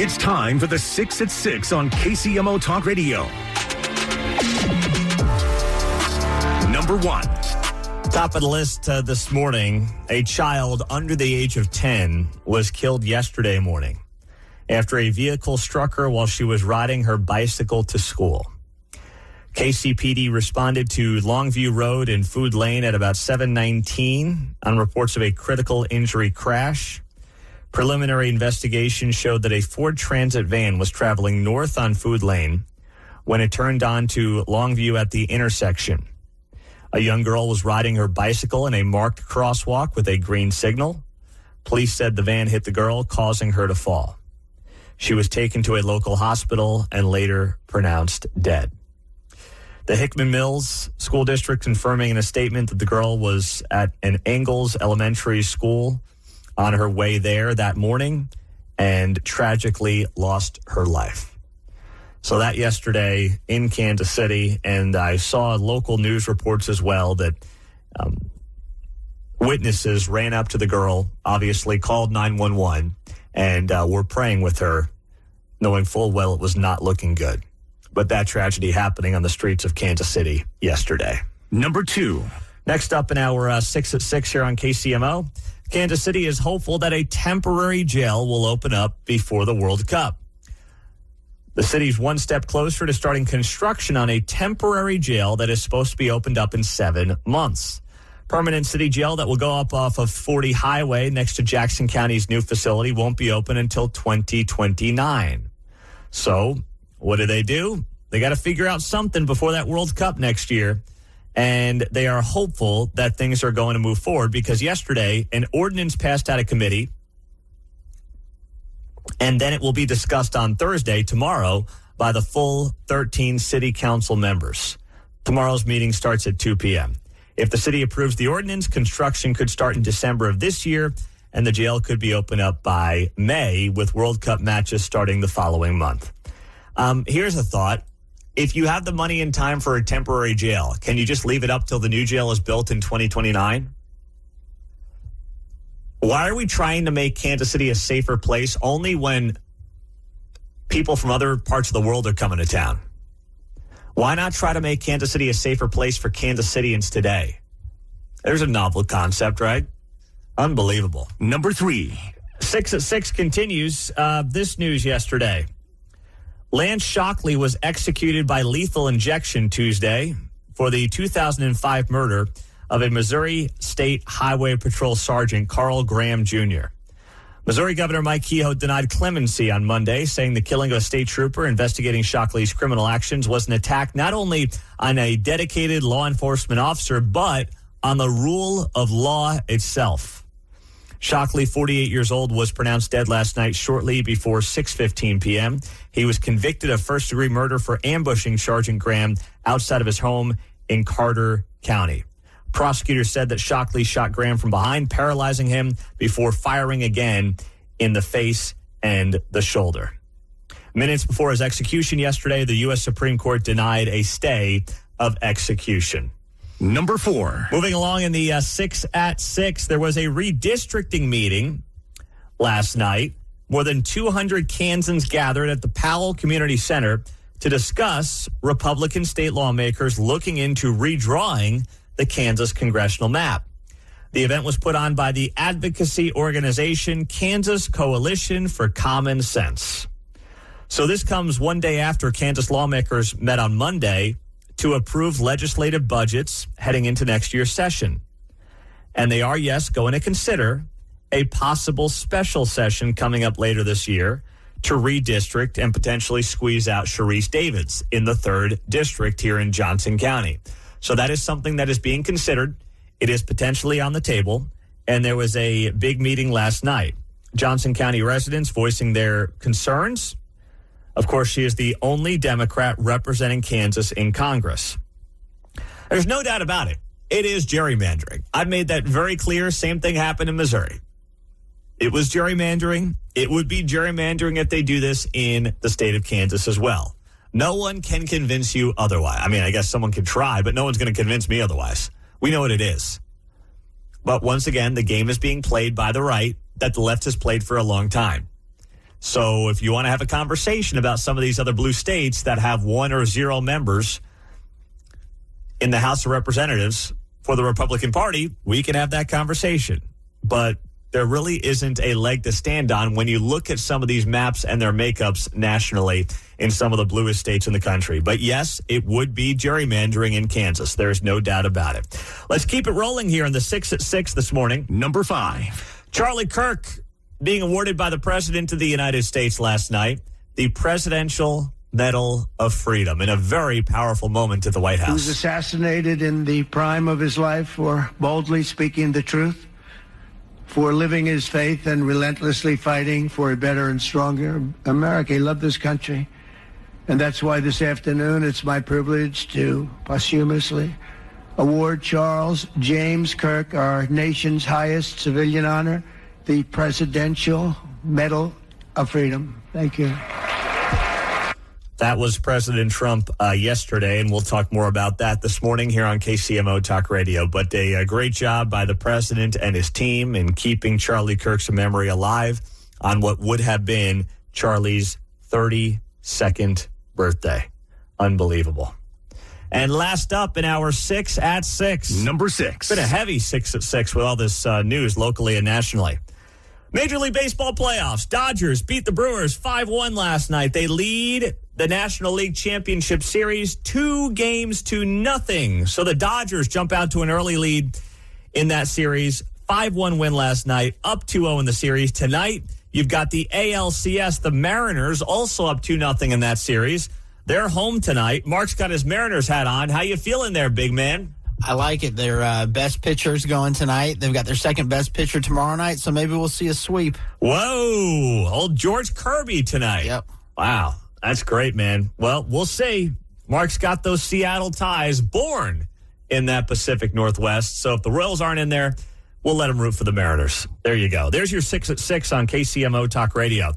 It's time for the 6 at 6 on KCMO Talk Radio. Number 1. Top of the list this morning, a child under the age of 10 was killed yesterday morning after a vehicle struck her while she was riding her bicycle to school. KCPD responded to Longview Road and Food Lane at about 7:19 on reports of a critical injury crash. Preliminary investigation showed that a Ford Transit van was traveling north on Food Lane when it turned onto Longview at the intersection. A young girl was riding her bicycle in a marked crosswalk with a green signal. Police said the van hit the girl, causing her to fall. She was taken to a local hospital and later pronounced dead. The Hickman Mills School District confirming in a statement that the girl was at an Ingalls Elementary School on her way there that morning and tragically lost her life. So that yesterday in Kansas City, and I saw local news reports as well that witnesses ran up to the girl, obviously called 911, and were praying with her, knowing full well it was not looking good. But that tragedy happening on the streets of Kansas City yesterday. Number 2. Next up in our 6 at 6 here on KCMO, Kansas City is hopeful that a temporary jail will open up before the World Cup. The city's one step closer to starting construction on a temporary jail that is supposed to be opened up in 7 months. Permanent city jail that will go up off of 40 Highway next to Jackson County's new facility won't be open until 2029. So what do? They got to figure out something before that World Cup next year. And they are hopeful that things are going to move forward because yesterday an ordinance passed out of committee. And then it will be discussed on Thursday, tomorrow, by the full 13 city council members. Tomorrow's meeting starts at 2 p.m. If the city approves the ordinance, construction could start in December of this year, and the jail could be opened up by May with World Cup matches starting the following month. Here's a thought. If you have the money and time for a temporary jail, can you just leave it up till the new jail is built in 2029? Why are we trying to make Kansas City a safer place only when people from other parts of the world are coming to town? Why not try to make Kansas City a safer place for Kansas Cityans today? There's a novel concept, right? Unbelievable. Number 3. 6 at 6 continues. This news yesterday. Lance Shockley was executed by lethal injection Tuesday for the 2005 murder of a Missouri State Highway Patrol Sergeant, Carl Graham Jr. Missouri Governor Mike Kehoe denied clemency on Monday, saying the killing of a state trooper investigating Shockley's criminal actions was an attack not only on a dedicated law enforcement officer, but on the rule of law itself. Shockley, 48 years old, was pronounced dead last night shortly before 6:15 p.m. He was convicted of first-degree murder for ambushing Sergeant Graham outside of his home in Carter County. Prosecutors said that Shockley shot Graham from behind, paralyzing him before firing again in the face and the shoulder. Minutes before his execution yesterday, the U.S. Supreme Court denied a stay of execution. Number 4. Moving along in the 6 at 6, there was a redistricting meeting last night. More than 200 Kansans gathered at the Powell Community Center to discuss Republican state lawmakers looking into redrawing the Kansas congressional map. The event was put on by the advocacy organization Kansas Coalition for Common Sense. So this comes one day after Kansas lawmakers met on Monday to approve legislative budgets heading into next year's session. And they are, yes, going to consider a possible special session coming up later this year to redistrict and potentially squeeze out Sharice Davids in the 3rd district here in Johnson County. So that is something that is being considered. It is potentially on the table. And there was a big meeting last night. Johnson County residents voicing their concerns. Of course, she is the only Democrat representing Kansas in Congress. There's no doubt about it. It is gerrymandering. I've made that very clear. Same thing happened in Missouri. It was gerrymandering. It would be gerrymandering if they do this in the state of Kansas as well. No one can convince you otherwise. I mean, I guess someone could try, but no one's going to convince me otherwise. We know what it is. But once again, the game is being played by the right that the left has played for a long time. So if you want to have a conversation about some of these other blue states that have 1 or 0 members in the House of Representatives for the Republican Party, we can have that conversation. But there really isn't a leg to stand on when you look at some of these maps and their makeups nationally in some of the bluest states in the country. But yes, it would be gerrymandering in Kansas. There's no doubt about it. Let's keep it rolling here in the 6 at 6 this morning. Number 5. Charlie Kirk being awarded by the President of the United States last night the Presidential Medal of Freedom in a very powerful moment at the White House. He was assassinated in the prime of his life for boldly speaking the truth, for living his faith and relentlessly fighting for a better and stronger America. He loved this country. And that's why this afternoon it's my privilege to posthumously award Charles James Kirk, our nation's highest civilian honor, the Presidential Medal of Freedom. Thank you. That was President Trump yesterday, and we'll talk more about that this morning here on KCMO Talk Radio. But a great job by the president and his team in keeping Charlie Kirk's memory alive on what would have been Charlie's 32nd birthday. Unbelievable. And last up in our 6 at 6. Number 6. Been a heavy 6 at 6 with all this news locally and nationally. Major League Baseball playoffs. Dodgers beat the Brewers 5-1 last night. They lead the National League Championship Series 2-0. So the Dodgers jump out to an early lead in that series. 5-1 win last night, up 2-0 in the series. Tonight, you've got the ALCS. The Mariners also up 2-0 in that series. They're home tonight. Mark's got his Mariners hat on. How you feeling there, big man? I like it. Their best pitcher's going tonight. They've got their second best pitcher tomorrow night, so maybe we'll see a sweep. Whoa. Old George Kirby tonight. Yep. Wow. That's great, man. Well, we'll see. Mark's got those Seattle ties, born in that Pacific Northwest. So if the Royals aren't in there, we'll let them root for the Mariners. There you go. There's your 6 at 6 on KCMO Talk Radio.